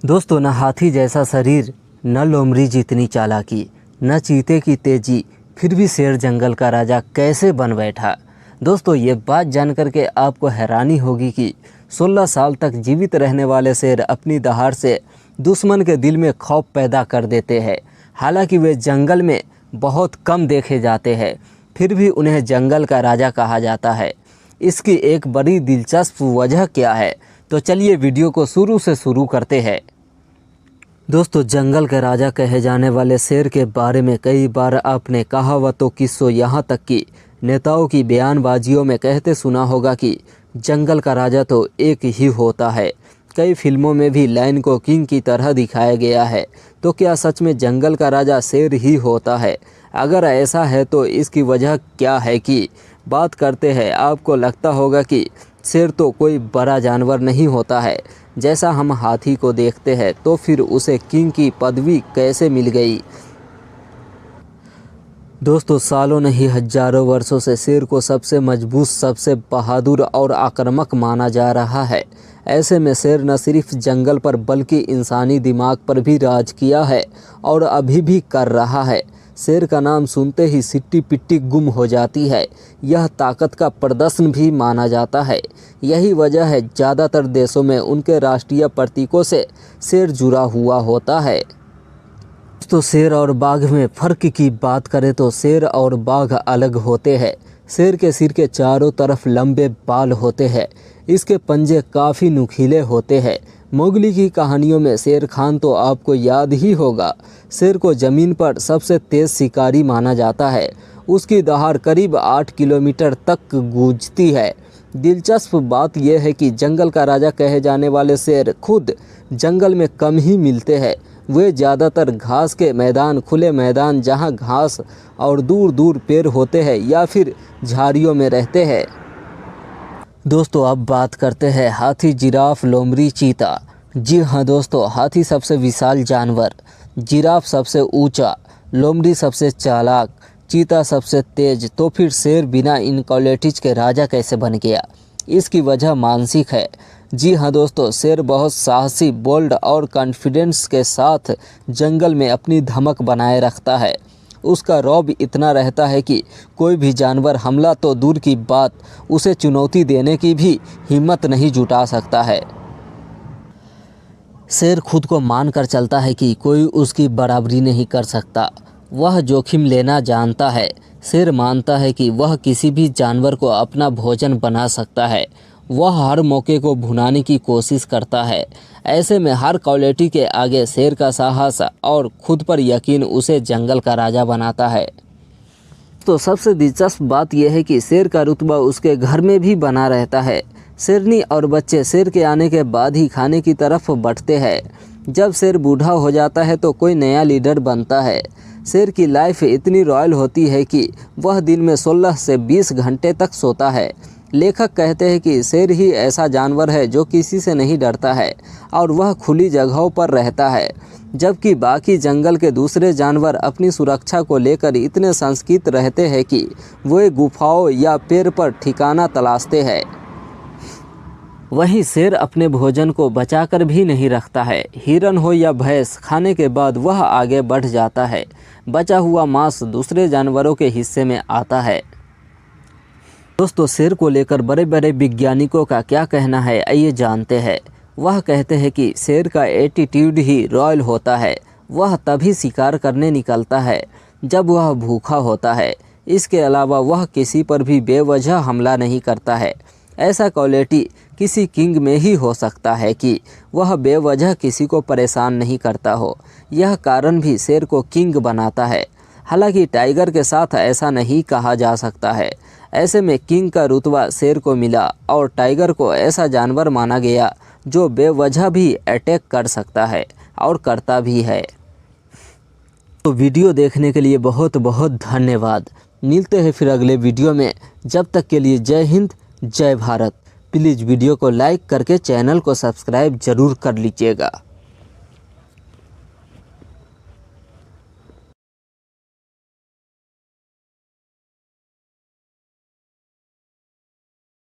दोस्तों, न हाथी जैसा शरीर, न लोमड़ी जितनी चालाकी, न चीते की तेजी, फिर भी शेर जंगल का राजा कैसे बन बैठा। दोस्तों, ये बात जानकर के आपको हैरानी होगी कि 16 साल तक जीवित रहने वाले शेर अपनी दहाड़ से दुश्मन के दिल में खौफ पैदा कर देते हैं। हालांकि वे जंगल में बहुत कम देखे जाते हैं, फिर भी उन्हें जंगल का राजा कहा जाता है। इसकी एक बड़ी दिलचस्प वजह क्या है, तो चलिए वीडियो को शुरू से शुरू करते हैं। दोस्तों, जंगल के राजा कहे जाने वाले शेर के बारे में कई बार आपने कहावतों, किस्सों, यहाँ तक कि नेताओं की बयानबाजियों में कहते सुना होगा कि जंगल का राजा तो एक ही होता है। कई फिल्मों में भी लायन को किंग की तरह दिखाया गया है। तो क्या सच में जंगल का राजा शेर ही होता है? अगर ऐसा है तो इसकी वजह क्या है कि बात करते हैं। आपको लगता होगा कि शेर तो कोई बड़ा जानवर नहीं होता है, जैसा हम हाथी को देखते हैं, तो फिर उसे किंग की पदवी कैसे मिल गई? दोस्तों, सालों नहीं हजारों वर्षों से शेर को सबसे मजबूत, सबसे बहादुर और आक्रामक माना जा रहा है। ऐसे में शेर न सिर्फ जंगल पर बल्कि इंसानी दिमाग पर भी राज किया है और अभी भी कर रहा है। शेर का नाम सुनते ही सिट्टी पिट्टी गुम हो जाती है। यह ताकत का प्रदर्शन भी माना जाता है। यही वजह है ज़्यादातर देशों में उनके राष्ट्रीय प्रतीकों से शेर जुड़ा हुआ होता है। तो शेर और बाघ में फ़र्क की बात करें तो शेर और बाघ अलग होते हैं। शेर के सिर के चारों तरफ लंबे बाल होते हैं। इसके पंजे काफ़ी नुकीले होते हैं। मोगली की कहानियों में शेर खान तो आपको याद ही होगा। शेर को ज़मीन पर सबसे तेज़ शिकारी माना जाता है। उसकी दहाड़ करीब 8 किलोमीटर तक गूंजती है। दिलचस्प बात यह है कि जंगल का राजा कहे जाने वाले शेर खुद जंगल में कम ही मिलते हैं। वे ज़्यादातर घास के मैदान, खुले मैदान जहां घास और दूर दूर पेड़ होते हैं या फिर झाड़ियों में रहते हैं। दोस्तों, अब बात करते हैं हाथी, जिराफ, लोमड़ी, चीता। जी हाँ दोस्तों, हाथी सबसे विशाल जानवर, जिराफ सबसे ऊंचा, लोमड़ी सबसे चालाक, चीता सबसे तेज। तो फिर शेर बिना इन क्वालिटीज के राजा कैसे बन गया? इसकी वजह मानसिक है। जी हाँ दोस्तों, शेर बहुत साहसी, बोल्ड और कॉन्फिडेंस के साथ जंगल में अपनी धमक बनाए रखता है। उसका रौब इतना रहता है कि कोई भी जानवर हमला तो दूर की बात, उसे चुनौती देने की भी हिम्मत नहीं जुटा सकता है। शेर खुद को मान कर चलता है कि कोई उसकी बराबरी नहीं कर सकता। वह जोखिम लेना जानता है। शेर मानता है कि वह किसी भी जानवर को अपना भोजन बना सकता है। वह हर मौके को भुनाने की कोशिश करता है। ऐसे में हर क्वालिटी के आगे शेर का साहस और खुद पर यकीन उसे जंगल का राजा बनाता है। तो सबसे दिलचस्प बात यह है कि शेर का रुतबा उसके घर में भी बना रहता है। शेरनी और बच्चे शेर के आने के बाद ही खाने की तरफ बढ़ते हैं। जब शेर बूढ़ा हो जाता है तो कोई नया लीडर बनता है। शेर की लाइफ इतनी रॉयल होती है कि वह दिन में 16 से 20 घंटे तक सोता है। लेखक कहते हैं कि शेर ही ऐसा जानवर है जो किसी से नहीं डरता है और वह खुली जगहों पर रहता है, जबकि बाकी जंगल के दूसरे जानवर अपनी सुरक्षा को लेकर इतने संकीर्त रहते हैं कि वे गुफाओं या पेड़ पर ठिकाना तलाशते हैं। वहीं शेर अपने भोजन को बचाकर भी नहीं रखता है। हिरन हो या भैंस, खाने के बाद वह आगे बढ़ जाता है। बचा हुआ मांस दूसरे जानवरों के हिस्से में आता है। दोस्तों, शेर को लेकर बड़े बड़े वैज्ञानिकों का क्या कहना है, आइए जानते हैं। वह कहते हैं कि शेर का एटीट्यूड ही रॉयल होता है। वह तभी शिकार करने निकलता है जब वह भूखा होता है। इसके अलावा वह किसी पर भी बेवजह हमला नहीं करता है। ऐसा क्वालिटी किसी किंग में ही हो सकता है कि वह बेवजह किसी को परेशान नहीं करता हो। यह कारण भी शेर को किंग बनाता है। हालांकि टाइगर के साथ ऐसा नहीं कहा जा सकता है। ऐसे में किंग का रुतबा शेर को मिला और टाइगर को ऐसा जानवर माना गया जो बेवजह भी अटैक कर सकता है और करता भी है। तो वीडियो देखने के लिए बहुत बहुत धन्यवाद। मिलते हैं फिर अगले वीडियो में। जब तक के लिए जय हिंद, जय भारत। प्लीज़ वीडियो को लाइक करके चैनल को सब्सक्राइब ज़रूर कर लीजिएगा।